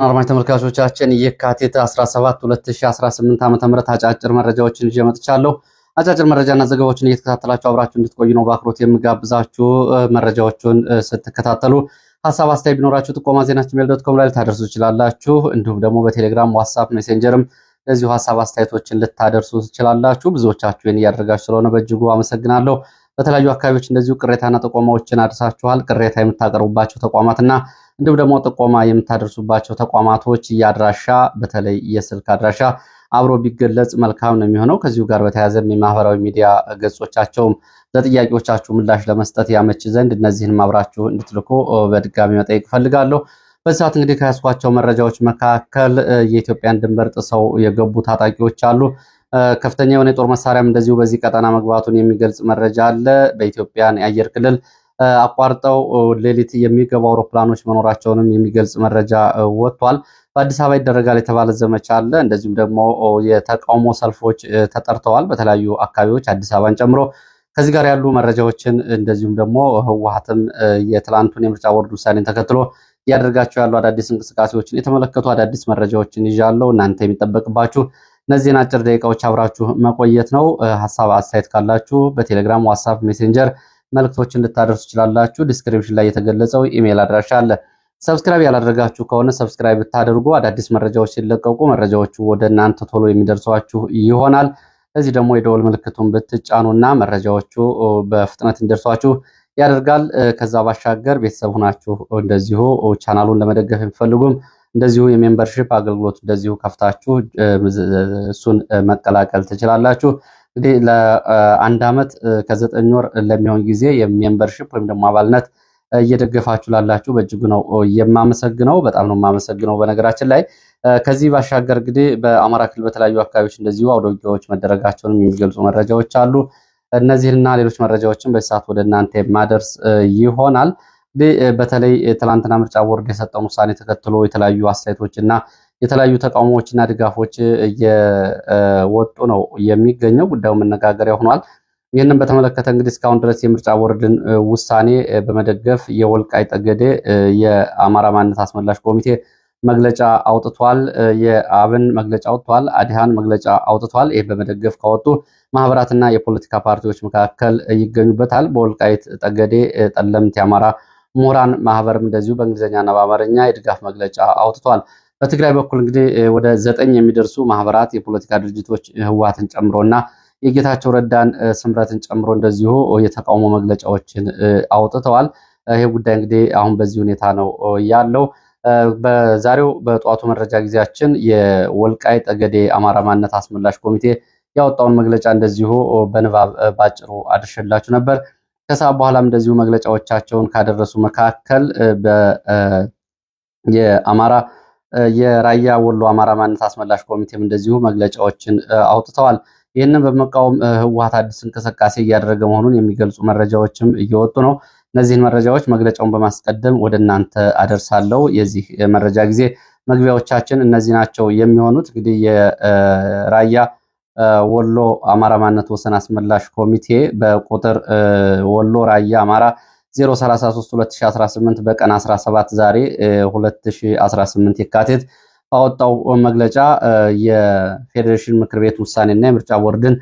አድማጭ ተመልካቾቻችን የካቲት 17 2018 ዓ.ም አጫጭር መረጃዎችን ይዤ መጥቻለሁ። አጫጭር መረጃና ዘገባዎችን እየተከታተላችሁ አብራችሁ እንድትቆዩ ነው በአክብሮት የምጋብዛችሁ። መረጃዎቹን ስትከታተሉ ሐሳብ አስተያየት ቢኖራችሁ ጥቆማ ዜናችን@gmail.com ላይ ልታደርሱ ትችላላችሁ። እንዲሁም ደግሞ በቴሌግራም፣ ዋትስአፕ፣ ሜሴንጀርም ለዚሁ ሐሳብ አስተያየቶችን ልታደርሱ ትችላላችሁ። ብዙዎቻችሁ ይህን እያደረጋችሁ ስለሆነ በእጅጉ አመሰግናለሁ። በተለያዩ አካባቢዎች እንደዚሁ ቅሬታና ጥቆማዎችን አድርሳችኋል። ቅሬታ የምታቀርቡባቸው ተቋማትና እንዲሁም ደግሞ ጥቆማ የምታደርሱባቸው ተቋማቶች የአድራሻ በተለይ የስልክ አድራሻ አብሮ ቢገለጽ መልካም ነው የሚሆነው። ከዚሁ ጋር በተያያዘም የማህበራዊ ሚዲያ ገጾቻቸውም ለጥያቄዎቻችሁ ምላሽ ለመስጠት ያመች ዘንድ እነዚህንም አብራችሁ እንድትልኩ በድጋሚ መጠየቅ ፈልጋለሁ። በዚህ ሰዓት እንግዲህ ከያዝኳቸው መረጃዎች መካከል የኢትዮጵያን ድንበር ጥሰው የገቡ ታጣቂዎች አሉ። ከፍተኛ የሆነ የጦር መሳሪያም እንደዚሁ በዚህ ቀጠና መግባቱን የሚገልጽ መረጃ አለ። በኢትዮጵያን የአየር ክልል አቋርጠው ሌሊት የሚገቡ አውሮፕላኖች መኖራቸውንም የሚገልጽ መረጃ ወጥቷል። በአዲስ አበባ ይደረጋል የተባለ ዘመቻ አለ። እንደዚሁም ደግሞ የተቃውሞ ሰልፎች ተጠርተዋል በተለያዩ አካባቢዎች አዲስ አበባን ጨምሮ። ከዚህ ጋር ያሉ መረጃዎችን እንደዚሁም ደግሞ ህወሓትም የትላንቱን የምርጫ ቦርድ ውሳኔን ተከትሎ እያደረጋቸው ያሉ አዳዲስ እንቅስቃሴዎችን የተመለከቱ አዳዲስ መረጃዎችን ይዣለሁ። እናንተ የሚጠበቅባችሁ እነዚህን አጭር ደቂቃዎች አብራችሁ መቆየት ነው። ሀሳብ አስተያየት ካላችሁ በቴሌግራም፣ ዋትስአፕ፣ ሜሴንጀር መልእክቶችን ልታደርሱ ትችላላችሁ። ዲስክሪፕሽን ላይ የተገለጸው ኢሜል አድራሻ አለ። ሰብስክራይብ ያላደረጋችሁ ከሆነ ሰብስክራይብ ብታደርጉ አዳዲስ መረጃዎች ሲለቀቁ መረጃዎቹ ወደ እናንተ ቶሎ የሚደርሷችሁ ይሆናል። ለዚህ ደግሞ የደወል ምልክቱን ብትጫኑና መረጃዎቹ በፍጥነት እንዲደርሷችሁ ያደርጋል። ከዛ ባሻገር ቤተሰብ ሆናችሁ እንደዚሁ ቻናሉን ለመደገፍ የሚፈልጉም እንደዚሁ የሜምበርሺፕ አገልግሎት እንደዚሁ ከፍታችሁ እሱን መቀላቀል ትችላላችሁ። እንግዲህ ለአንድ ዓመት ከ9 ወር ለሚሆን ጊዜ የሜምበርሺፕ ወይም ደግሞ አባልነት እየደገፋችሁ ላላችሁ በእጅጉ ነው የማመሰግነው። በጣም ነው የማመሰግነው። በነገራችን ላይ ከዚህ ባሻገር እንግዲህ በአማራ ክልል በተለያዩ አካባቢዎች እንደዚሁ አውደ ውጊያዎች መደረጋቸውንም የሚገልጹ መረጃዎች አሉ። እነዚህንና ሌሎች መረጃዎችን በዚህ ሰዓት ወደ እናንተ የማደርስ ይሆናል። በተለይ ትላንትና ምርጫ ቦርድ የሰጠውን ውሳኔ ተከትሎ የተለያዩ አስተያየቶችና የተለያዩ ተቃውሞዎችና ድጋፎች እየወጡ ነው የሚገኘው። ጉዳዩ መነጋገሪያ ሆኗል። ይህንን በተመለከተ እንግዲህ እስካሁን ድረስ የምርጫ ቦርድን ውሳኔ በመደገፍ የወልቃይት ጠገዴ የአማራ ማንነት አስመላሽ ኮሚቴ መግለጫ አውጥቷል። የአብን መግለጫ አውጥቷል። አዲሃን መግለጫ አውጥቷል። ይህ በመደገፍ ካወጡ ማህበራትና የፖለቲካ ፓርቲዎች መካከል ይገኙበታል። በወልቃይት ጠገዴ ጠለምት የአማራ ምሁራን ማህበርም እንደዚሁ በእንግሊዝኛና በአማርኛ የድጋፍ መግለጫ አውጥቷል። በትግራይ በኩል እንግዲህ ወደ 9 የሚደርሱ ማህበራት የፖለቲካ ድርጅቶች ህወሓትን ጨምሮና የጌታቸው ረዳን ስምረትን ጨምሮ እንደዚሁ የተቃውሞ መግለጫዎችን አውጥተዋል። ይሄ ጉዳይ እንግዲህ አሁን በዚህ ሁኔታ ነው ያለው። በዛሬው በጠዋቱ መረጃ ጊዜያችን የወልቃይት ጠገዴ አማራ ማንነት አስመላሽ ኮሚቴ ያወጣውን መግለጫ እንደዚሁ በንባብ ባጭሩ አድርሼላችሁ ነበር። ከሰዓት በኋላም እንደዚሁ መግለጫዎቻቸውን ካደረሱ መካከል የራያ ወሎ አማራ ማንነት አስመላሽ ኮሚቴም እንደዚሁ መግለጫዎችን አውጥተዋል። ይህንን በመቃወም ህወሓት አዲስ እንቅስቃሴ እያደረገ መሆኑን የሚገልጹ መረጃዎችም እየወጡ ነው። እነዚህን መረጃዎች መግለጫውን በማስቀደም ወደ እናንተ አደርሳለሁ። የዚህ መረጃ ጊዜ መግቢያዎቻችን እነዚህ ናቸው የሚሆኑት። እንግዲህ የራያ ወሎ አማራ ማንነት ወሰን አስመላሽ ኮሚቴ በቁጥር ወሎ ራያ አማራ 033/2018 በቀን 17 ዛሬ 2018 የካቲት ባወጣው መግለጫ የፌዴሬሽን ምክር ቤት ውሳኔና የምርጫ ቦርድን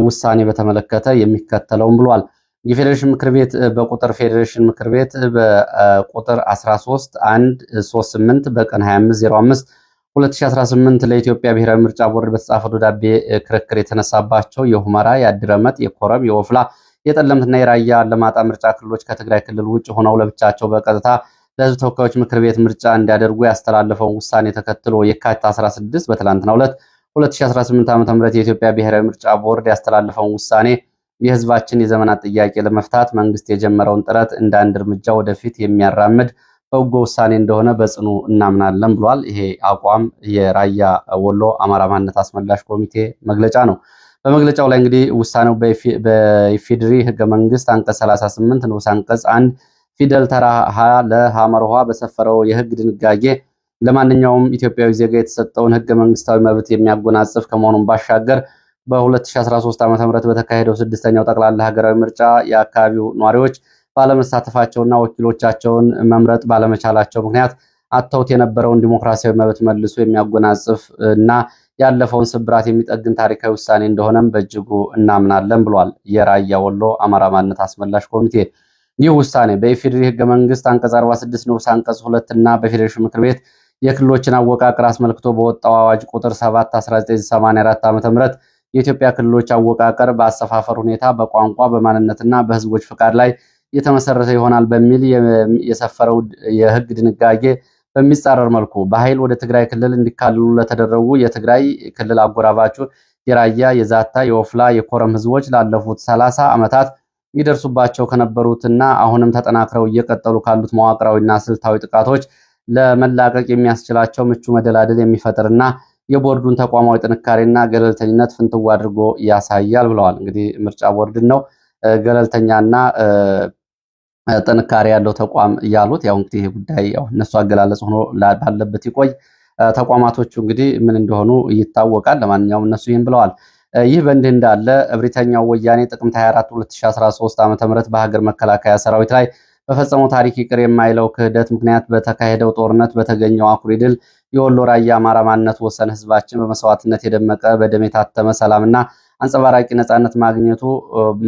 ውሳኔ በተመለከተ የሚከተለውን ብሏል። የፌዴሬሽን ምክር ቤት በቁጥር ፌዴሬሽን ምክር ቤት በቁጥር 13138 በቀን 25/05/2018 ለኢትዮጵያ ብሔራዊ ምርጫ ቦርድ በተጻፈ ደብዳቤ ክርክር የተነሳባቸው የሁመራ፣ የአድረመጥ፣ የኮረም፣ የወፍላ፣ የጠለምትና የራያ አላማጣ ምርጫ ክልሎች ከትግራይ ክልል ውጭ ሆነው ለብቻቸው በቀጥታ ለህዝብ ተወካዮች ምክር ቤት ምርጫ እንዲያደርጉ ያስተላለፈውን ውሳኔ ተከትሎ የካቲት 16 በትላንትናው ዕለት 2018 ዓ.ም የኢትዮጵያ ብሔራዊ ምርጫ ቦርድ ያስተላለፈውን ውሳኔ የህዝባችን የዘመናት ጥያቄ ለመፍታት መንግስት የጀመረውን ጥረት እንደ አንድ እርምጃ ወደፊት የሚያራምድ በጎ ውሳኔ እንደሆነ በጽኑ እናምናለን ብሏል። ይሄ አቋም የራያ ወሎ አማራ ማንነት አስመላሽ ኮሚቴ መግለጫ ነው። በመግለጫው ላይ እንግዲህ ውሳኔው በኢፌድሪ ህገ መንግስት አንቀጽ 38 ንዑስ አንቀጽ 1 ፊደል ተራ ሀ ለሐመርኋ በሰፈረው የህግ ድንጋጌ ለማንኛውም ኢትዮጵያዊ ዜጋ የተሰጠውን ህገ መንግስታዊ መብት የሚያጎናጽፍ ከመሆኑም ባሻገር በ2013 ዓ.ም በተካሄደው 6ኛው ጠቅላላ ሀገራዊ ምርጫ የአካባቢው ነዋሪዎች ባለመሳተፋቸውና ወኪሎቻቸውን መምረጥ ባለመቻላቸው ምክንያት አተውት የነበረውን ዲሞክራሲያዊ መብት መልሶ የሚያጎናጽፍ እና ያለፈውን ስብራት የሚጠግን ታሪካዊ ውሳኔ እንደሆነም በእጅጉ እናምናለን ብሏል የራያ ወሎ አማራ ማንነት አስመላሽ ኮሚቴ። ይህ ውሳኔ በኢፌዴሪ ህገ መንግስት አንቀጽ 46 ንዑስ አንቀጽ 2 እና በፌዴሬሽን ምክር ቤት የክልሎችን አወቃቀር አስመልክቶ በወጣው አዋጅ ቁጥር 7 1984 ዓ.ም የኢትዮጵያ ክልሎች አወቃቀር በአሰፋፈር ሁኔታ፣ በቋንቋ፣ በማንነትና በህዝቦች ፍቃድ ላይ የተመሰረተ ይሆናል በሚል የሰፈረው የህግ ድንጋጌ በሚጻረር መልኩ በኃይል ወደ ትግራይ ክልል እንዲካለሉ ለተደረጉ የትግራይ ክልል አጎራባቹ የራያ፣ የዛታ፣ የወፍላ፣ የኮረም ህዝቦች ላለፉት 30 ዓመታት ይደርሱባቸው ከነበሩትና አሁንም ተጠናክረው እየቀጠሉ ካሉት መዋቅራዊና ስልታዊ ጥቃቶች ለመላቀቅ የሚያስችላቸው ምቹ መደላደል የሚፈጥርና የቦርዱን ተቋማዊ ጥንካሬና ገለልተኝነት ፍንትው አድርጎ ያሳያል ብለዋል። እንግዲህ ምርጫ ቦርድን ነው ገለልተኛና ጥንካሬ ያለው ተቋም ያሉት። ያው እንግዲህ ይህ ጉዳይ ያው እነሱ አገላለጽ ሆኖ ባለበት ይቆይ። ተቋማቶቹ እንግዲህ ምን እንደሆኑ ይታወቃል። ለማንኛውም እነሱ ይህን ብለዋል። ይህ በእንዲህ እንዳለ እብሪተኛው ወያኔ ጥቅምት 24 2013 ዓ.ም በሀገር መከላከያ ሰራዊት ላይ በፈጸመው ታሪክ ይቅር የማይለው ክህደት ምክንያት በተካሄደው ጦርነት በተገኘው አኩሪ ድል የወሎ ራያ አማራ ማንነት ወሰን ህዝባችን በመስዋዕትነት የደመቀ በደም የታተመ ሰላምና አንጸባራቂ ነጻነት ማግኘቱ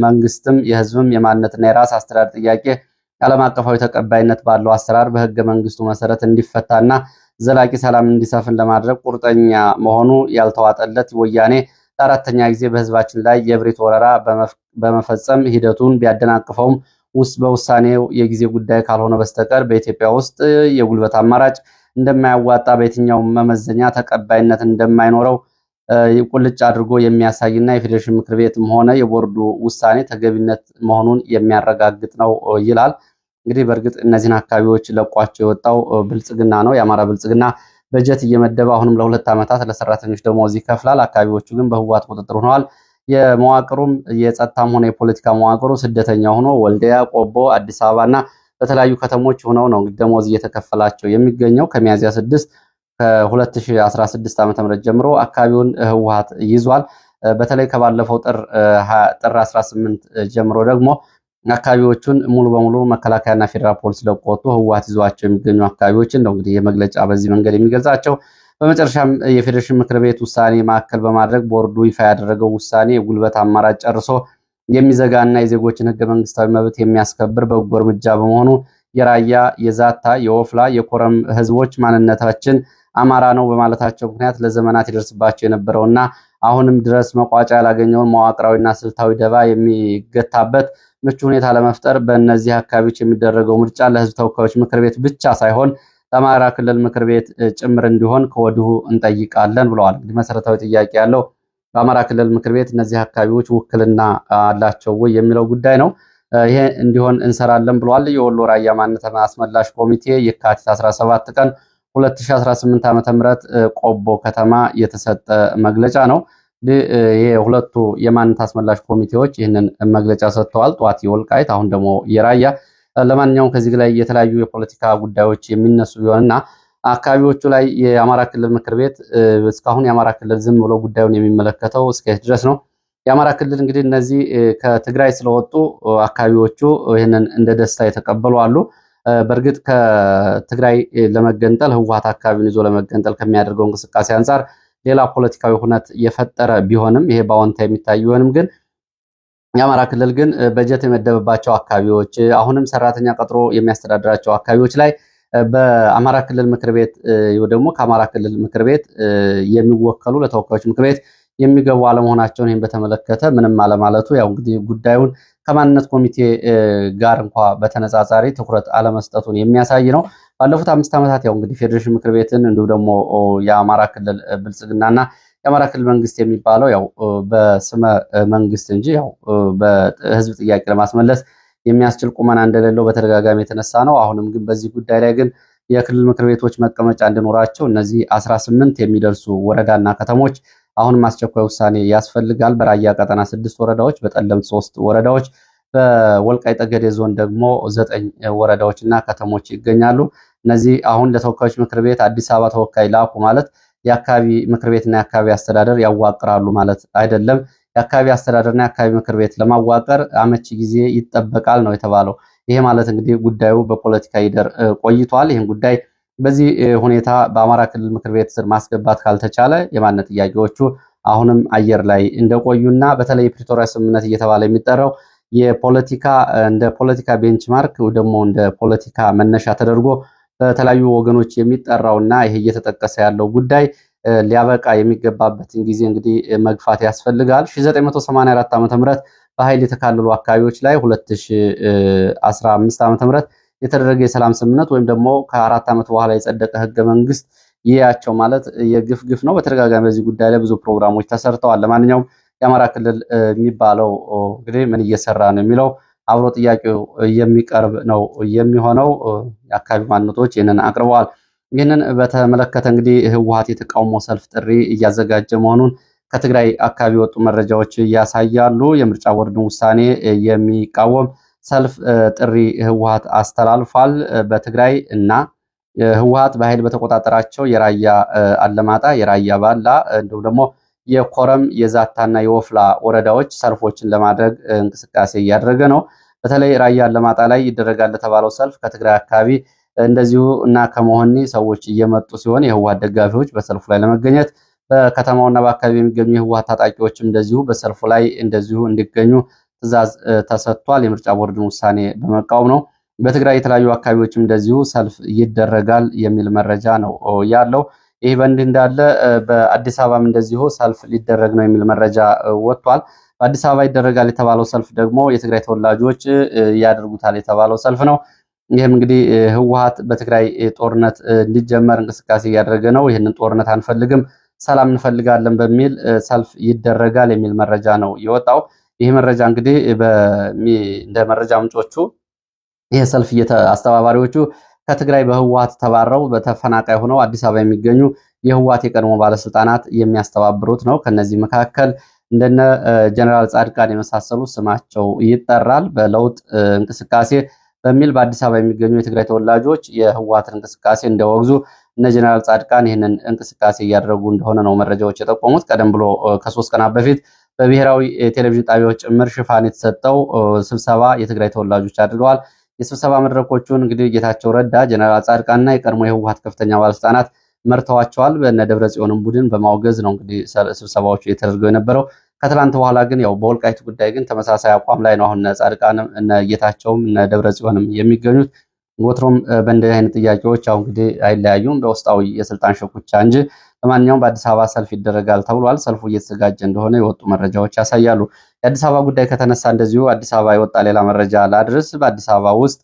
መንግስትም የህዝብም የማንነትና የራስ አስተዳደር ጥያቄ ዓለም አቀፋዊ ተቀባይነት ባለው አሰራር በህገ መንግስቱ መሰረት እንዲፈታና ዘላቂ ሰላም እንዲሰፍን ለማድረግ ቁርጠኛ መሆኑ ያልተዋጠለት ወያኔ ለአራተኛ ጊዜ በህዝባችን ላይ የእብሪት ወረራ በመፈጸም ሂደቱን ቢያደናቅፈውም በውሳኔው የጊዜ ጉዳይ ካልሆነ በስተቀር በኢትዮጵያ ውስጥ የጉልበት አማራጭ እንደማያዋጣ በየትኛውም መመዘኛ ተቀባይነት እንደማይኖረው ቁልጭ አድርጎ የሚያሳይና የፌዴሬሽን ምክር ቤትም ሆነ የቦርዱ ውሳኔ ተገቢነት መሆኑን የሚያረጋግጥ ነው ይላል። እንግዲህ በእርግጥ እነዚህን አካባቢዎች ለቋቸው የወጣው ብልጽግና ነው። የአማራ ብልጽግና በጀት እየመደበ አሁንም ለ2 ዓመታት ለሰራተኞች ደሞዝ ይከፍላል። አካባቢዎቹ ግን በህወሓት ቁጥጥር ሆነዋል። የመዋቅሩም የጸጥታም ሆነ የፖለቲካ መዋቅሩ ስደተኛ ሆኖ ወልዲያ፣ ቆቦ፣ አዲስ አበባና በተለያዩ ከተሞች ሆነው ነው ደሞዝ እየተከፈላቸው የሚገኘው። ከሚያዝያ 6 ከ2016 ዓ.ም ጀምሮ አካባቢውን ህወሓት ይዟል። በተለይ ከባለፈው ጥር 18 ጀምሮ ደግሞ አካባቢዎቹን ሙሉ በሙሉ መከላከያና ፌዴራል ፖሊስ ለቆ ወጥቶ ህወሓት ይዟቸው የሚገኙ አካባቢዎችን ነው እንግዲህ የመግለጫ በዚህ መንገድ የሚገልጻቸው። በመጨረሻም የፌዴሬሽን ምክር ቤት ውሳኔ ማዕከል በማድረግ ቦርዱ ይፋ ያደረገው ውሳኔ የጉልበት አማራጭ ጨርሶ የሚዘጋና የዜጎችን ህገ መንግስታዊ መብት የሚያስከብር በጎ እርምጃ በመሆኑ የራያ፣ የዛታ፣ የወፍላ፣ የኮረም ህዝቦች ማንነታችን አማራ ነው በማለታቸው ምክንያት ለዘመናት ይደርስባቸው የነበረውና አሁንም ድረስ መቋጫ ያላገኘውን መዋቅራዊና ስልታዊ ደባ የሚገታበት ምቹ ሁኔታ ለመፍጠር በእነዚህ አካባቢዎች የሚደረገው ምርጫ ለህዝብ ተወካዮች ምክር ቤት ብቻ ሳይሆን ለአማራ ክልል ምክር ቤት ጭምር እንዲሆን ከወዲሁ እንጠይቃለን ብለዋል። እንግዲህ መሰረታዊ ጥያቄ ያለው በአማራ ክልል ምክር ቤት እነዚህ አካባቢዎች ውክልና አላቸው ወይ የሚለው ጉዳይ ነው። ይሄ እንዲሆን እንሰራለን ብለዋል። የወሎ ራያ ማንነት አስመላሽ ኮሚቴ የካቲት 17 ቀን 2018 ዓ.ም ቆቦ ከተማ የተሰጠ መግለጫ ነው። የሁለቱ የማንነት አስመላሽ ኮሚቴዎች ይህንን መግለጫ ሰጥተዋል። ጧት የወልቃይት አሁን ደግሞ የራያ። ለማንኛውም ከዚህ ላይ የተለያዩ የፖለቲካ ጉዳዮች የሚነሱ ቢሆንና አካባቢዎቹ ላይ የአማራ ክልል ምክር ቤት እስካሁን የአማራ ክልል ዝም ብሎ ጉዳዩን የሚመለከተው እስከየት ድረስ ነው? የአማራ ክልል እንግዲህ እነዚህ ከትግራይ ስለወጡ አካባቢዎቹ ይህንን እንደ ደስታ የተቀበሉ አሉ። በእርግጥ ከትግራይ ለመገንጠል ህወሓት አካባቢውን ይዞ ለመገንጠል ከሚያደርገው እንቅስቃሴ አንጻር ሌላ ፖለቲካዊ ሁነት የፈጠረ ቢሆንም ይሄ በአዎንታ የሚታይ ቢሆንም ግን የአማራ ክልል ግን በጀት የመደበባቸው አካባቢዎች አሁንም ሰራተኛ ቀጥሮ የሚያስተዳድራቸው አካባቢዎች ላይ በአማራ ክልል ምክር ቤት ደግሞ ከአማራ ክልል ምክር ቤት የሚወከሉ ለተወካዮች ምክር ቤት የሚገቡ አለመሆናቸውን ይህን በተመለከተ ምንም አለማለቱ ያው እንግዲህ ጉዳዩን ከማንነት ኮሚቴ ጋር እንኳ በተነጻጻሪ ትኩረት አለመስጠቱን የሚያሳይ ነው። ባለፉት 5 ዓመታት ያው እንግዲህ ፌዴሬሽን ምክር ቤትን እንዲሁም ደግሞ የአማራ ክልል ብልጽግናና የአማራ ክልል መንግስት የሚባለው ያው በስመ መንግስት እንጂ ያው በህዝብ ጥያቄ ለማስመለስ የሚያስችል ቁመና እንደሌለው በተደጋጋሚ የተነሳ ነው። አሁንም ግን በዚህ ጉዳይ ላይ ግን የክልል ምክር ቤቶች መቀመጫ እንዲኖራቸው እነዚህ 18 የሚደርሱ ወረዳና ከተሞች አሁንም አስቸኳይ ውሳኔ ያስፈልጋል። በራያ ቀጠና 6 ወረዳዎች፣ በጠለምት 3 ወረዳዎች፣ በወልቃይት ጠገዴ ዞን ደግሞ 9 ወረዳዎችና ከተሞች ይገኛሉ። እነዚህ አሁን ለተወካዮች ምክር ቤት አዲስ አበባ ተወካይ ላኩ ማለት የአካባቢ ምክር ቤትና የአካባቢ አስተዳደር ያዋቅራሉ ማለት አይደለም። የአካባቢ አስተዳደርና የአካባቢ ምክር ቤት ለማዋቀር አመቺ ጊዜ ይጠበቃል ነው የተባለው። ይሄ ማለት እንግዲህ ጉዳዩ በፖለቲካ ይደር ቆይቷል። ይህን ጉዳይ በዚህ ሁኔታ በአማራ ክልል ምክር ቤት ስር ማስገባት ካልተቻለ የማንነት ጥያቄዎቹ አሁንም አየር ላይ እንደቆዩና በተለይ የፕሪቶሪያ ስምምነት እየተባለ የሚጠራው እንደ ፖለቲካ ቤንችማርክ ደግሞ እንደ ፖለቲካ መነሻ ተደርጎ በተለያዩ ወገኖች የሚጠራውና ይሄ እየተጠቀሰ ያለው ጉዳይ ሊያበቃ የሚገባበትን ጊዜ እንግዲህ መግፋት ያስፈልጋል። 1984 ዓ.ም በኃይል የተካለሉ አካባቢዎች ላይ 2015 ዓ.ም የተደረገ የሰላም ስምምነት ወይም ደግሞ ከ4 ዓመት በኋላ የጸደቀ ህገ መንግስት ይያቸው ማለት የግፍ ነው። በተደጋጋሚ በዚህ ጉዳይ ላይ ብዙ ፕሮግራሞች ተሰርተዋል። ለማንኛውም የአማራ ክልል የሚባለው እንግዲህ ምን እየሰራ ነው የሚለው አብሮ ጥያቄው የሚቀርብ ነው የሚሆነው። የአካባቢ ማንነቶች ይህንን አቅርበዋል። ይህንን በተመለከተ እንግዲህ ህወሓት የተቃውሞ ሰልፍ ጥሪ እያዘጋጀ መሆኑን ከትግራይ አካባቢ የወጡ መረጃዎች ያሳያሉ። የምርጫ ቦርድን ውሳኔ የሚቃወም ሰልፍ ጥሪ ህወሓት አስተላልፏል። በትግራይ እና ህወሓት በኃይል በተቆጣጠራቸው የራያ አለማጣ፣ የራያ ባላ እንዲሁም ደግሞ የኮረም የዛታና የወፍላ ወረዳዎች ሰልፎችን ለማድረግ እንቅስቃሴ እያደረገ ነው። በተለይ ራያ አለማጣ ላይ ይደረጋል ለተባለው ሰልፍ ከትግራይ አካባቢ እንደዚሁ እና ከመሆኒ ሰዎች እየመጡ ሲሆን የህወሓት ደጋፊዎች በሰልፉ ላይ ለመገኘት በከተማውና በአካባቢ የሚገኙ የህወሓት ታጣቂዎችም እንደዚሁ በሰልፉ ላይ እንደዚሁ እንዲገኙ ትዕዛዝ ተሰጥቷል። የምርጫ ቦርድን ውሳኔ በመቃወም ነው። በትግራይ የተለያዩ አካባቢዎችም እንደዚሁ ሰልፍ ይደረጋል የሚል መረጃ ነው ያለው። ይህ በእንዲህ እንዳለ በአዲስ አበባም እንደዚሁ ሰልፍ ሊደረግ ነው የሚል መረጃ ወጥቷል። በአዲስ አበባ ይደረጋል የተባለው ሰልፍ ደግሞ የትግራይ ተወላጆች ያደርጉታል የተባለው ሰልፍ ነው። ይህም እንግዲህ ህወሓት በትግራይ ጦርነት እንዲጀመር እንቅስቃሴ እያደረገ ነው። ይህንን ጦርነት አንፈልግም፣ ሰላም እንፈልጋለን በሚል ሰልፍ ይደረጋል የሚል መረጃ ነው የወጣው። ይህ መረጃ እንግዲህ እንደ መረጃ ምንጮቹ ይህ ሰልፍ አስተባባሪዎቹ ከትግራይ በህወሓት ተባረው በተፈናቃይ ሆነው አዲስ አበባ የሚገኙ የህወሓት የቀድሞ ባለስልጣናት የሚያስተባብሩት ነው። ከነዚህ መካከል እንደነ ጀነራል ጻድቃን የመሳሰሉ ስማቸው ይጠራል። በለውጥ እንቅስቃሴ በሚል በአዲስ አበባ የሚገኙ የትግራይ ተወላጆች የህወሓትን እንቅስቃሴ እንደወግዙ እነ ጀነራል ጻድቃን ይህንን እንቅስቃሴ እያደረጉ እንደሆነ ነው መረጃዎች የጠቆሙት። ቀደም ብሎ ከ3 ቀናት በፊት በብሔራዊ ቴሌቪዥን ጣቢያዎች ጭምር ሽፋን የተሰጠው ስብሰባ የትግራይ ተወላጆች አድርገዋል። የስብሰባ መድረኮቹን እንግዲህ ጌታቸው ረዳ፣ ጀነራል ጻድቃንና የቀድሞ የህወሓት ከፍተኛ ባለስልጣናት መርተዋቸዋል። በእነ ደብረጽዮንም ቡድን በማውገዝ ነው እንግዲህ ስብሰባዎቹ የተደረገው የነበረው። ከትላንት በኋላ ግን ያው በወልቃይት ጉዳይ ግን ተመሳሳይ አቋም ላይ ነው አሁን እነ ጻድቃንም እነ ጌታቸውም እነ ደብረጽዮንም የሚገኙት። ወትሮም በእንዲህ አይነት ጥያቄዎች ያው እንግዲህ አይለያዩም በውስጣዊ የስልጣን ሽኩቻ እንጂ። ለማንኛውም በአዲስ አበባ ሰልፍ ይደረጋል ተብሏል። ሰልፉ እየተዘጋጀ እንደሆነ የወጡ መረጃዎች ያሳያሉ። የአዲስ አበባ ጉዳይ ከተነሳ እንደዚሁ አዲስ አበባ የወጣ ሌላ መረጃ ላድርስ። በአዲስ አበባ ውስጥ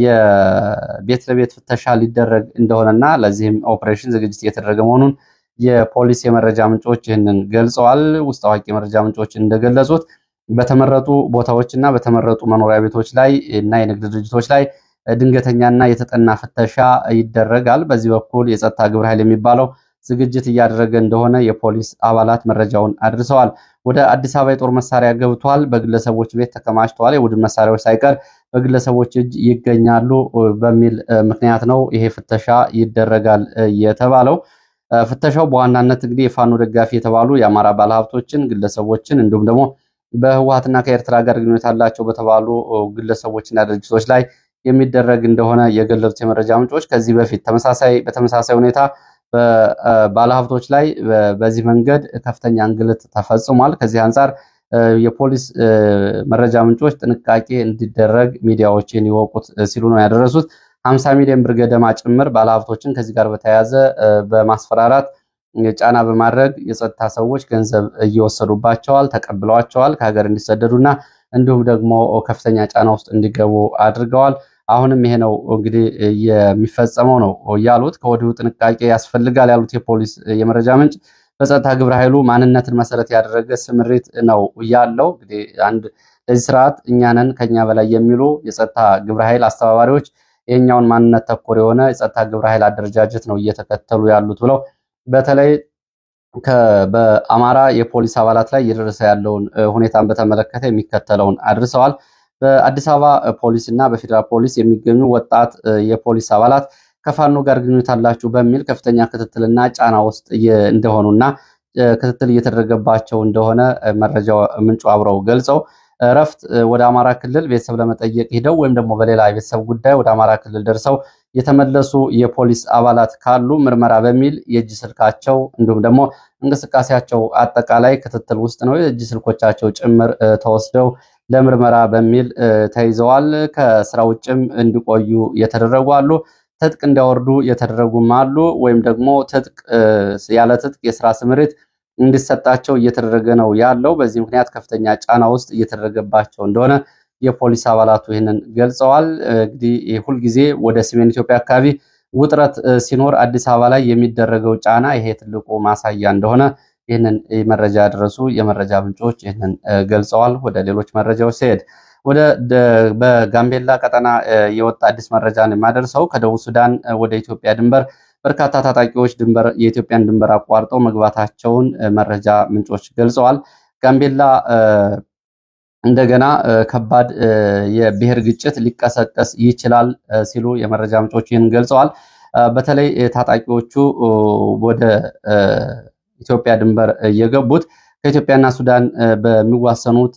የቤት ለቤት ፍተሻ ሊደረግ እንደሆነና ለዚህም ኦፕሬሽን ዝግጅት እየተደረገ መሆኑን የፖሊስ የመረጃ ምንጮች ይህንን ገልጸዋል። ውስጥ አዋቂ የመረጃ ምንጮች እንደገለጹት በተመረጡ ቦታዎችና በተመረጡ መኖሪያ ቤቶች ላይ እና የንግድ ድርጅቶች ላይ ድንገተኛና የተጠና ፍተሻ ይደረጋል። በዚህ በኩል የጸጥታ ግብረ ኃይል የሚባለው ዝግጅት እያደረገ እንደሆነ የፖሊስ አባላት መረጃውን አድርሰዋል። ወደ አዲስ አበባ የጦር መሳሪያ ገብቷል፣ በግለሰቦች ቤት ተከማችተዋል፣ የቡድን መሳሪያዎች ሳይቀር በግለሰቦች እጅ ይገኛሉ በሚል ምክንያት ነው ይሄ ፍተሻ ይደረጋል የተባለው። ፍተሻው በዋናነት እንግዲህ የፋኖ ደጋፊ የተባሉ የአማራ ባለሀብቶችን፣ ግለሰቦችን እንዲሁም ደግሞ በህወሓትና ከኤርትራ ጋር ግንኙነት አላቸው በተባሉ ግለሰቦችና ድርጅቶች ላይ የሚደረግ እንደሆነ የገለጹት የመረጃ ምንጮች ከዚህ በፊት በተመሳሳይ ሁኔታ ባለሀብቶች ላይ በዚህ መንገድ ከፍተኛ እንግልት ተፈጽሟል። ከዚህ አንጻር የፖሊስ መረጃ ምንጮች ጥንቃቄ እንዲደረግ ሚዲያዎችን ይወቁት ሲሉ ነው ያደረሱት። 50 ሚሊዮን ብር ገደማ ጭምር ባለሀብቶችን ከዚህ ጋር በተያያዘ በማስፈራራት ጫና በማድረግ የጸጥታ ሰዎች ገንዘብ እየወሰዱባቸዋል፣ ተቀብለዋቸዋል፣ ከሀገር እንዲሰደዱና እንዲሁም ደግሞ ከፍተኛ ጫና ውስጥ እንዲገቡ አድርገዋል። አሁንም ይሄ ነው እንግዲህ የሚፈጸመው ነው ያሉት። ከወዲሁ ጥንቃቄ ያስፈልጋል ያሉት የፖሊስ የመረጃ ምንጭ በጸጥታ ግብረ ኃይሉ ማንነትን መሰረት ያደረገ ስምሪት ነው ያለው። እንግዲህ ለዚህ ስርዓት እኛንን ከኛ በላይ የሚሉ የጸጥታ ግብረ ኃይል አስተባባሪዎች የኛውን ማንነት ተኮር የሆነ የጸጥታ ግብረ ኃይል አደረጃጀት ነው እየተከተሉ ያሉት ብለው በተለይ በአማራ የፖሊስ አባላት ላይ እየደረሰ ያለውን ሁኔታን በተመለከተ የሚከተለውን አድርሰዋል። በአዲስ አበባ ፖሊስ እና በፌዴራል ፖሊስ የሚገኙ ወጣት የፖሊስ አባላት ከፋኖ ጋር ግንኙነት አላችሁ በሚል ከፍተኛ ክትትልና ጫና ውስጥ እንደሆኑና ክትትል እየተደረገባቸው እንደሆነ መረጃ ምንጩ አብረው ገልጸው እረፍት ወደ አማራ ክልል ቤተሰብ ለመጠየቅ ሂደው ወይም ደግሞ በሌላ የቤተሰብ ጉዳይ ወደ አማራ ክልል ደርሰው የተመለሱ የፖሊስ አባላት ካሉ ምርመራ በሚል የእጅ ስልካቸው እንዲሁም ደግሞ እንቅስቃሴያቸው አጠቃላይ ክትትል ውስጥ ነው። የእጅ ስልኮቻቸው ጭምር ተወስደው ለምርመራ በሚል ተይዘዋል። ከስራ ውጭም እንዲቆዩ የተደረጉ አሉ። ትጥቅ እንዲያወርዱ የተደረጉም አሉ። ወይም ደግሞ ያለ ትጥቅ የስራ ስምሪት እንዲሰጣቸው እየተደረገ ነው ያለው። በዚህ ምክንያት ከፍተኛ ጫና ውስጥ እየተደረገባቸው እንደሆነ የፖሊስ አባላቱ ይህንን ገልጸዋል። እንግዲህ ሁልጊዜ ወደ ሰሜን ኢትዮጵያ አካባቢ ውጥረት ሲኖር አዲስ አበባ ላይ የሚደረገው ጫና ይሄ ትልቁ ማሳያ እንደሆነ ይህንን መረጃ ያደረሱ የመረጃ ምንጮች ይህንን ገልጸዋል። ወደ ሌሎች መረጃዎች ሲሄድ በጋምቤላ ቀጠና የወጣ አዲስ መረጃን የማደርሰው ከደቡብ ሱዳን ወደ ኢትዮጵያ ድንበር በርካታ ታጣቂዎች የኢትዮጵያን ድንበር አቋርጠው መግባታቸውን መረጃ ምንጮች ገልጸዋል። ጋምቤላ እንደገና ከባድ የብሔር ግጭት ሊቀሰቀስ ይችላል ሲሉ የመረጃ ምንጮች ይህን ገልጸዋል። በተለይ ታጣቂዎቹ ወደ ኢትዮጵያ ድንበር የገቡት ከኢትዮጵያና ሱዳን በሚዋሰኑት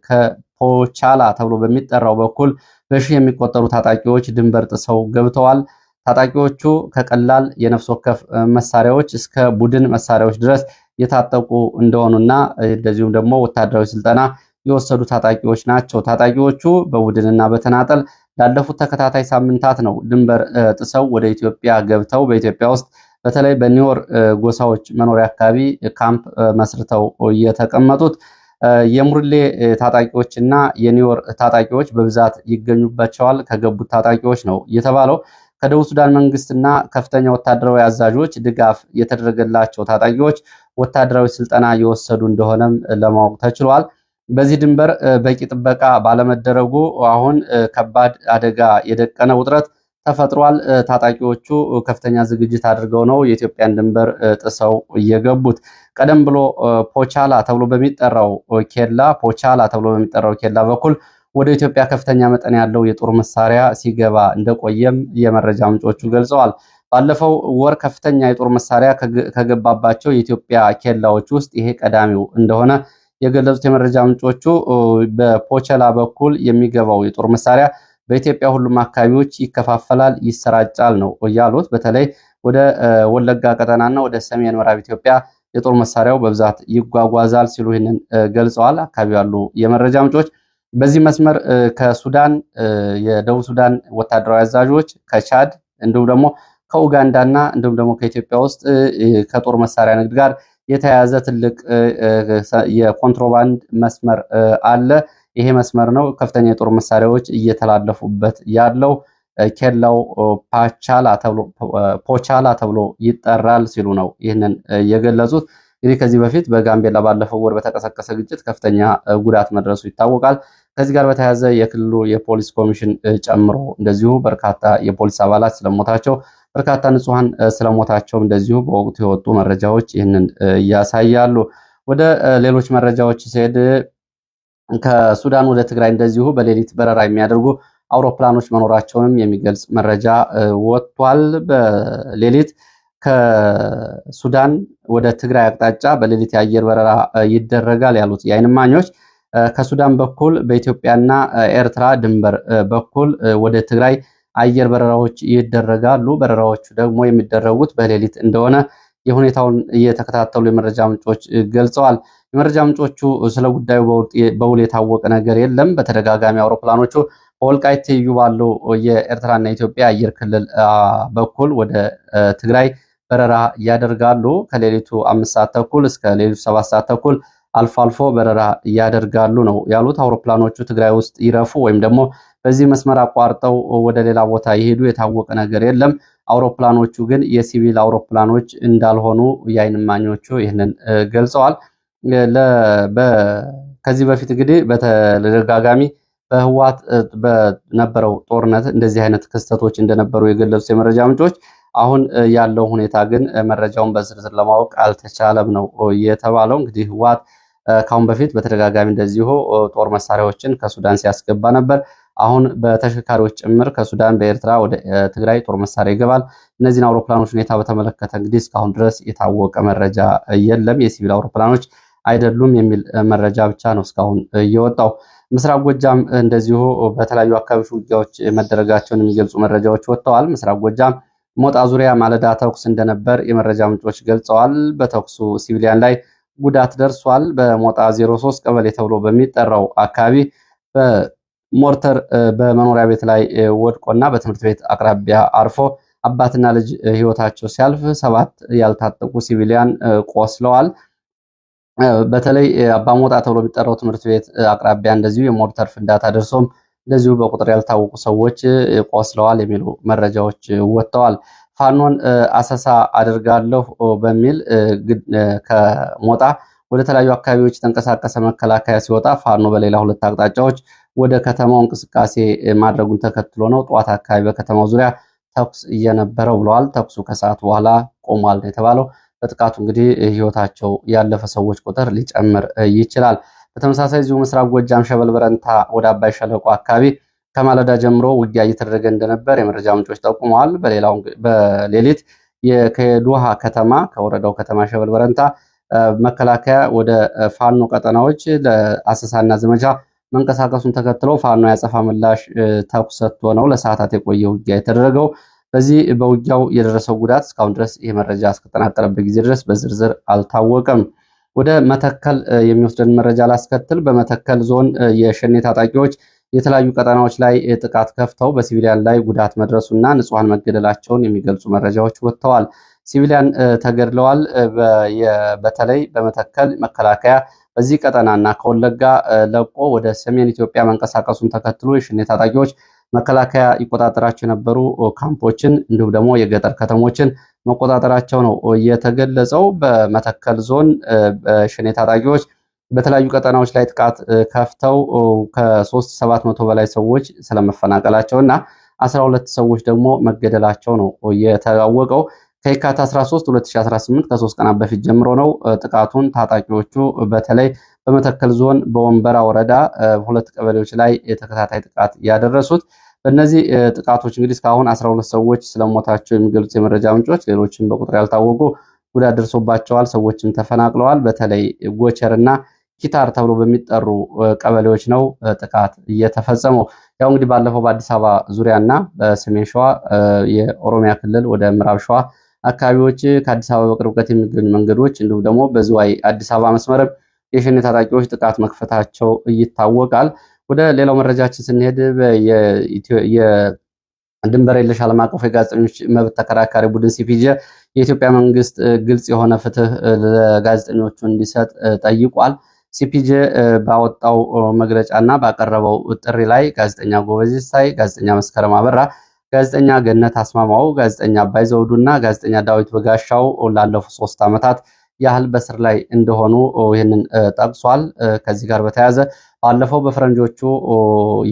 ከፖቻላ ተብሎ በሚጠራው በኩል በሺህ የሚቆጠሩ ታጣቂዎች ድንበር ጥሰው ገብተዋል። ታጣቂዎቹ ከቀላል የነፍስ ወከፍ መሳሪያዎች እስከ ቡድን መሳሪያዎች ድረስ የታጠቁ እንደሆኑና እንደዚሁም ደግሞ ወታደራዊ ስልጠና የወሰዱ ታጣቂዎች ናቸው። ታጣቂዎቹ በቡድንና በተናጠል ላለፉት ተከታታይ ሳምንታት ነው ድንበር ጥሰው ወደ ኢትዮጵያ ገብተው በኢትዮጵያ ውስጥ በተለይ በኒወር ጎሳዎች መኖሪያ አካባቢ ካምፕ መስርተው የተቀመጡት። የሙርሌ ታጣቂዎችና የኒወር ታጣቂዎች በብዛት ይገኙባቸዋል ከገቡት ታጣቂዎች ነው የተባለው። ከደቡብ ሱዳን መንግስትና ከፍተኛ ወታደራዊ አዛዦች ድጋፍ የተደረገላቸው ታጣቂዎች ወታደራዊ ስልጠና የወሰዱ እንደሆነም ለማወቅ ተችሏል። በዚህ ድንበር በቂ ጥበቃ ባለመደረጉ አሁን ከባድ አደጋ የደቀነ ውጥረት ተፈጥሯል። ታጣቂዎቹ ከፍተኛ ዝግጅት አድርገው ነው የኢትዮጵያን ድንበር ጥሰው እየገቡት። ቀደም ብሎ ፖቻላ ተብሎ በሚጠራው ኬላ በኩል ወደ ኢትዮጵያ ከፍተኛ መጠን ያለው የጦር መሳሪያ ሲገባ እንደቆየም የመረጃ ምንጮቹ ገልጸዋል። ባለፈው ወር ከፍተኛ የጦር መሳሪያ ከገባባቸው የኢትዮጵያ ኬላዎች ውስጥ ይሄ ቀዳሚው እንደሆነ የገለጹት የመረጃ ምንጮቹ በፖቸላ በኩል የሚገባው የጦር መሳሪያ በኢትዮጵያ ሁሉም አካባቢዎች ይከፋፈላል፣ ይሰራጫል ነው ያሉት። በተለይ ወደ ወለጋ ቀጠናና ወደ ሰሜን ምዕራብ ኢትዮጵያ የጦር መሳሪያው በብዛት ይጓጓዛል ሲሉ ይህንን ገልጸዋል። አካባቢ ያሉ የመረጃ ምንጮች በዚህ መስመር ከሱዳን የደቡብ ሱዳን ወታደራዊ አዛዦች ከቻድ እንዲሁም ደግሞ ከኡጋንዳና እንዲሁም ደግሞ ከኢትዮጵያ ውስጥ ከጦር መሳሪያ ንግድ ጋር የተያያዘ ትልቅ የኮንትሮባንድ መስመር አለ። ይሄ መስመር ነው ከፍተኛ የጦር መሳሪያዎች እየተላለፉበት ያለው። ኬላው ፖቻላ ተብሎ ይጠራል ሲሉ ነው ይህንን የገለጹት። እንግዲህ ከዚህ በፊት በጋምቤላ ባለፈው ወር በተቀሰቀሰ ግጭት ከፍተኛ ጉዳት መድረሱ ይታወቃል። ከዚህ ጋር በተያያዘ የክልሉ የፖሊስ ኮሚሽን ጨምሮ እንደዚሁ በርካታ የፖሊስ አባላት ስለሞታቸው፣ በርካታ ንጹሃን ስለሞታቸው እንደዚሁ በወቅቱ የወጡ መረጃዎች ይህንን ያሳያሉ። ወደ ሌሎች መረጃዎች ሲሄድ ከሱዳን ወደ ትግራይ እንደዚሁ በሌሊት በረራ የሚያደርጉ አውሮፕላኖች መኖራቸውንም የሚገልጽ መረጃ ወጥቷል። በሌሊት ከሱዳን ወደ ትግራይ አቅጣጫ በሌሊት የአየር በረራ ይደረጋል ያሉት የዓይን እማኞች ከሱዳን በኩል በኢትዮጵያና ኤርትራ ድንበር በኩል ወደ ትግራይ አየር በረራዎች ይደረጋሉ። በረራዎቹ ደግሞ የሚደረጉት በሌሊት እንደሆነ የሁኔታውን እየተከታተሉ የመረጃ ምንጮች ገልጸዋል። የመረጃ ምንጮቹ ስለ ጉዳዩ በውል የታወቀ ነገር የለም። በተደጋጋሚ አውሮፕላኖቹ በወልቃይት ትይዩ ባለው የኤርትራና የኢትዮጵያ አየር ክልል በኩል ወደ ትግራይ በረራ ያደርጋሉ። ከሌሊቱ 5 ሰዓት ተኩል እስከ ሌሊቱ 7 ሰዓት ተኩል አልፎ አልፎ በረራ ያደርጋሉ ነው ያሉት። አውሮፕላኖቹ ትግራይ ውስጥ ይረፉ ወይም ደግሞ በዚህ መስመር አቋርጠው ወደ ሌላ ቦታ ይሄዱ የታወቀ ነገር የለም። አውሮፕላኖቹ ግን የሲቪል አውሮፕላኖች እንዳልሆኑ የዓይን እማኞቹ ይህንን ገልጸዋል። ከዚህ በፊት እንግዲህ በተደጋጋሚ በህወሓት በነበረው ጦርነት እንደዚህ አይነት ክስተቶች እንደነበሩ የገለጹት የመረጃ ምንጮች አሁን ያለው ሁኔታ ግን መረጃውን በዝርዝር ለማወቅ አልተቻለም ነው የተባለው። እንግዲህ ህወሓት ካሁን በፊት በተደጋጋሚ እንደዚሁ ጦር መሳሪያዎችን ከሱዳን ሲያስገባ ነበር። አሁን በተሽከርካሪዎች ጭምር ከሱዳን በኤርትራ ወደ ትግራይ ጦር መሳሪያ ይገባል። እነዚህን አውሮፕላኖች ሁኔታ በተመለከተ እንግዲህ እስካሁን ድረስ የታወቀ መረጃ የለም። የሲቪል አውሮፕላኖች አይደሉም የሚል መረጃ ብቻ ነው እስካሁን እየወጣው። ምስራቅ ጎጃም እንደዚሁ በተለያዩ አካባቢዎች ውጊያዎች መደረጋቸውን የሚገልጹ መረጃዎች ወጥተዋል። ምስራቅ ጎጃም ሞጣ ዙሪያ ማለዳ ተኩስ እንደነበር የመረጃ ምንጮች ገልጸዋል። በተኩሱ ሲቪሊያን ላይ ጉዳት ደርሷል። በሞጣ 03 ቀበሌ ተብሎ በሚጠራው አካባቢ በሞርተር በመኖሪያ ቤት ላይ ወድቆና በትምህርት ቤት አቅራቢያ አርፎ አባትና ልጅ ህይወታቸው ሲያልፍ 7 ያልታጠቁ ሲቪሊያን ቆስለዋል። በተለይ አባሞጣ ተብሎ የሚጠራው ትምህርት ቤት አቅራቢያ እንደዚሁ የሞርተር ፍንዳታ ደርሶም እንደዚሁ በቁጥር ያልታወቁ ሰዎች ቆስለዋል የሚሉ መረጃዎች ወጥተዋል። ፋኖን አሰሳ አድርጋለሁ በሚል ከሞጣ ወደ ተለያዩ አካባቢዎች የተንቀሳቀሰ መከላከያ ሲወጣ ፋኖ በሌላ 2 አቅጣጫዎች ወደ ከተማው እንቅስቃሴ ማድረጉን ተከትሎ ነው ጠዋት አካባቢ በከተማው ዙሪያ ተኩስ እየነበረው ብለዋል። ተኩሱ ከሰዓት በኋላ ቆሟል የተባለው በጥቃቱ እንግዲህ ህይወታቸው ያለፈ ሰዎች ቁጥር ሊጨምር ይችላል። በተመሳሳይ እዚሁ ምስራቅ ጎጃም ሸበል በረንታ ወደ አባይ ሸለቆ አካባቢ ከማለዳ ጀምሮ ውጊያ እየተደረገ እንደነበር የመረጃ ምንጮች ጠቁመዋል። በሌሊት ከዱሃ ከተማ ከወረዳው ከተማ ሸበል በረንታ መከላከያ ወደ ፋኖ ቀጠናዎች ለአሰሳና ዘመቻ መንቀሳቀሱን ተከትሎ ፋኖ ያጸፋ ምላሽ ተኩስ ሰጥቶ ነው ለሰዓታት የቆየ ውጊያ የተደረገው። በዚህ በውጊያው የደረሰው ጉዳት እስካሁን ድረስ ይህ መረጃ እስከተጠናቀረበት ጊዜ ድረስ በዝርዝር አልታወቀም። ወደ መተከል የሚወስደን መረጃ ላስከትል። በመተከል ዞን የሸኔ ታጣቂዎች የተለያዩ ቀጠናዎች ላይ ጥቃት ከፍተው በሲቪሊያን ላይ ጉዳት መድረሱና ንጹሐን መገደላቸውን የሚገልጹ መረጃዎች ወጥተዋል። ሲቪሊያን ተገድለዋል። በተለይ በመተከል መከላከያ በዚህ ቀጠናና ከወለጋ ለቆ ወደ ሰሜን ኢትዮጵያ መንቀሳቀሱን ተከትሎ የሸኔ ታጣቂዎች መከላከያ ይቆጣጠራቸው የነበሩ ካምፖችን እንዲሁም ደግሞ የገጠር ከተሞችን መቆጣጠራቸው ነው የተገለጸው። በመተከል ዞን በሸኔ ታጣቂዎች በተለያዩ ቀጠናዎች ላይ ጥቃት ከፍተው ከ3700 በላይ ሰዎች ስለመፈናቀላቸውና 12 ሰዎች ደግሞ መገደላቸው ነው የታወቀው። ከየካቲት 13 2018 ከ3 ቀናት በፊት ጀምሮ ነው ጥቃቱን ታጣቂዎቹ በተለይ በመተከል ዞን በወንበራ ወረዳ 2 ቀበሌዎች ላይ የተከታታይ ጥቃት ያደረሱት። በእነዚህ ጥቃቶች እንግዲህ እስካሁን 12 ሰዎች ስለሞታቸው የሚገልጹት የመረጃ ምንጮች ሌሎችም በቁጥር ያልታወቁ ጉዳት ደርሶባቸዋል፣ ሰዎችም ተፈናቅለዋል። በተለይ ጎቸርና ኪታር ተብሎ በሚጠሩ ቀበሌዎች ነው ጥቃት እየተፈጸመው። ያው እንግዲህ ባለፈው በአዲስ አበባ ዙሪያና በሰሜን ሸዋ የኦሮሚያ ክልል ወደ ምዕራብ ሸዋ አካባቢዎች ከአዲስ አበባ በቅርብ ርቀት የሚገኙ መንገዶች እንዲሁም ደግሞ በዝዋይ አዲስ አበባ መስመርም የሸኔ ታጣቂዎች ጥቃት መክፈታቸው ይታወቃል። ወደ ሌላው መረጃችን ስንሄድ የድንበር የለሽ ዓለም አቀፍ የጋዜጠኞች መብት ተከራካሪ ቡድን ሲፒጄ የኢትዮጵያ መንግስት ግልጽ የሆነ ፍትህ ለጋዜጠኞቹ እንዲሰጥ ጠይቋል። ሲፒጄ ባወጣው መግለጫና ባቀረበው ጥሪ ላይ ጋዜጠኛ ጎበዜ ሲሳይ፣ ጋዜጠኛ መስከረም አበራ፣ ጋዜጠኛ ገነት አስማማው፣ ጋዜጠኛ አባይ ዘውዱና ጋዜጠኛ ዳዊት በጋሻው ላለፉት 3 ዓመታት ያህል በስር ላይ እንደሆኑ ይህንን ጠቅሷል። ከዚህ ጋር በተያያዘ ባለፈው በፈረንጆቹ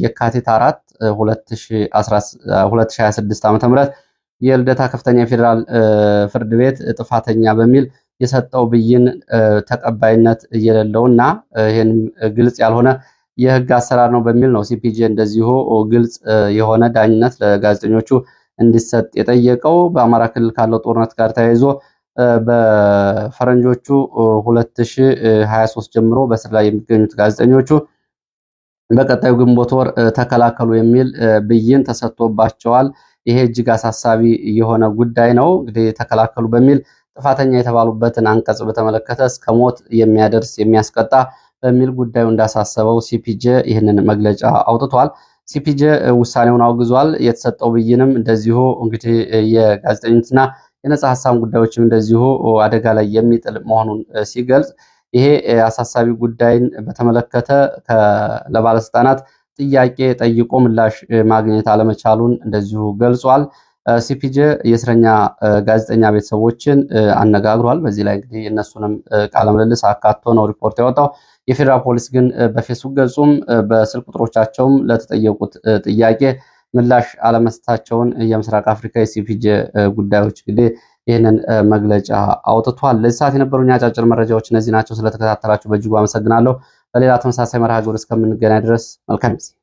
የካቲት 4 2026 ዓ.ም የልደታ ከፍተኛ የፌዴራል ፍርድ ቤት ጥፋተኛ በሚል የሰጠው ብይን ተቀባይነት የሌለውና ይህንም ግልጽ ያልሆነ የህግ አሰራር ነው በሚል ነው ሲፒጄ እንደዚሁ ግልጽ የሆነ ዳኝነት ለጋዜጠኞቹ እንዲሰጥ የጠየቀው። በአማራ ክልል ካለው ጦርነት ጋር ተያይዞ በፈረንጆቹ 2023 ጀምሮ በስር ላይ የሚገኙት ጋዜጠኞቹ በቀጣዩ ግንቦት ወር ተከላከሉ የሚል ብይን ተሰጥቶባቸዋል። ይሄ እጅግ አሳሳቢ የሆነ ጉዳይ ነው። እንግዲህ ተከላከሉ በሚል ጥፋተኛ የተባሉበትን አንቀጽ በተመለከተ እስከ ሞት የሚያደርስ የሚያስቀጣ በሚል ጉዳዩ እንዳሳሰበው ሲፒጄ ይህንን መግለጫ አውጥቷል። ሲፒጄ ውሳኔውን አውግዟል። የተሰጠው ብይንም እንደዚሁ እንግዲህ የጋዜጠኝነትና የነጻ ሀሳብ ጉዳዮችም እንደዚሁ አደጋ ላይ የሚጥል መሆኑን ሲገልጽ ይሄ አሳሳቢ ጉዳይን በተመለከተ ለባለስልጣናት ጥያቄ ጠይቆ ምላሽ ማግኘት አለመቻሉን እንደዚሁ ገልጿል። ሲፒጄ የእስረኛ ጋዜጠኛ ቤተሰቦችን አነጋግሯል። በዚህ ላይ እንግዲህ እነሱንም ቃለ ምልልስ አካቶ ነው ሪፖርት ያወጣው። የፌዴራል ፖሊስ ግን በፌስቡክ ገጹም በስልክ ቁጥሮቻቸውም ለተጠየቁት ጥያቄ ምላሽ አለመስጠታቸውን የምስራቅ አፍሪካ የሲፒጄ ጉዳዮች እንግዲህ ይህንን መግለጫ አውጥቷል። ለዚህ ሰዓት የነበሩኝ አጫጭር መረጃዎች እነዚህ ናቸው። ስለተከታተላችሁ በእጅጉ አመሰግናለሁ። በሌላ ተመሳሳይ መርሃ ግብር እስከምንገናኝ ድረስ መልካም ጊዜ